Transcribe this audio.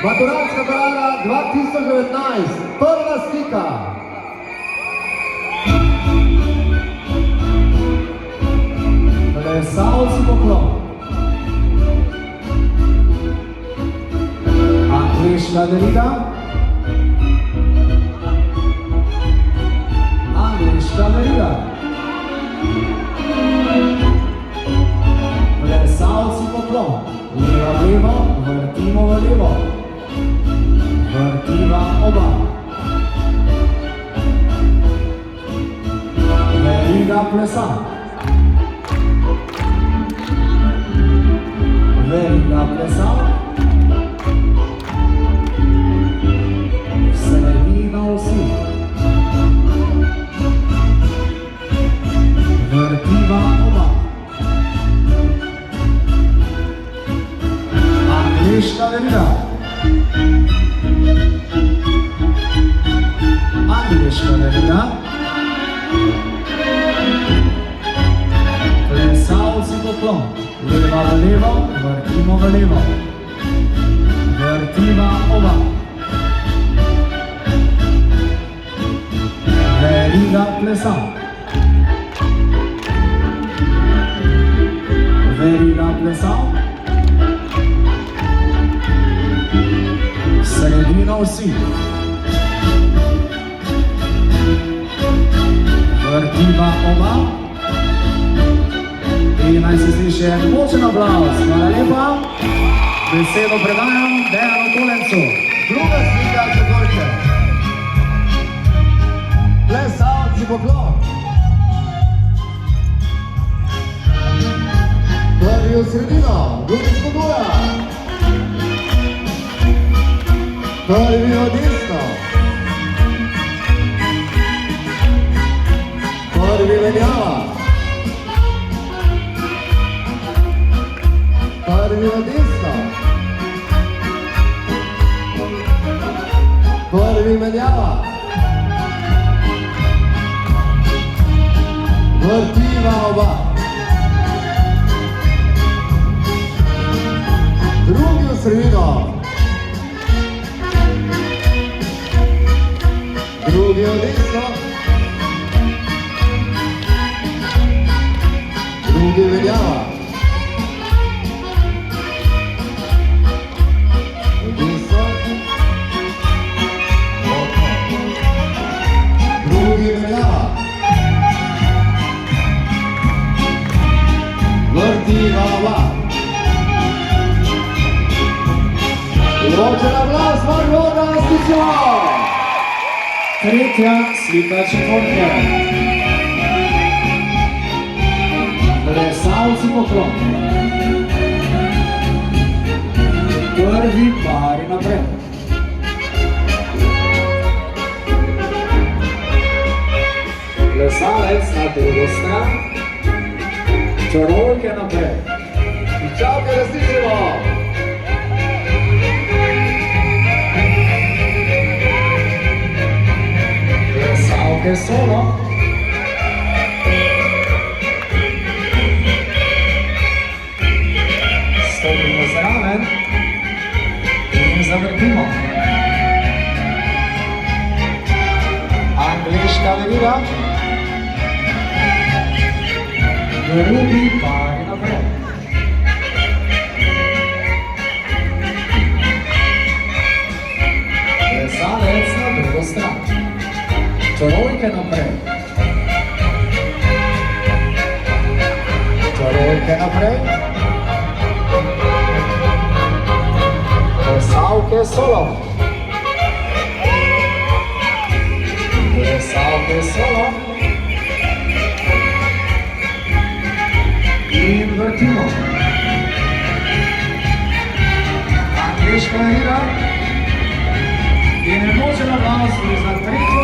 Maturantska parada 2019, prva slika. Plesalci poklon. Angliška veriga. Angliška veriga. Plesalci poklon. Leva v levo, vrtimo v levo. Vrtiva oba. Veriga plesa. Veriga plesa. Sredina osi. Vrtiva oba. Angliška veriga. Angliška veriga. Plesalci poklon. Leva v levo, vrtimo v levo. Vrtiva oba. Veriga plesa. Veriga plesa. Sredina osi. Vrtiva oba. In naj se sliši en močen aplavz. Hvala lepa. Besedo predajam Dejanu Kolencu. Druga slika četvorke. Plesalci poklon. Prvi v sredino, drugi spodbuja. Prvi v desno. Prvi menjava. Prvi v desno. Prvi menjava. Vrtiva oba. Drugi v sredino. Drugi v desno. Drugi menjava. Desno. Drugi menjava. Vrtiva oba. Vročen aplavz, Marlona Stičo! Tretja slika četvorke. Plesalci poklon. Prvi pari naprej. Plesalec na drugo stran. Trojke naprej. Čavke različimo. Plesalke solo. Stopimo zraven in zavrtimo. Angliška veriga. Drugi pari naprej. Plesalec na drugo stran. Trojke naprej. Trojke naprej. Plesalke solo. Plesalke solo. In vrtimo. Angliška veriga. In močen aplavz za tretjo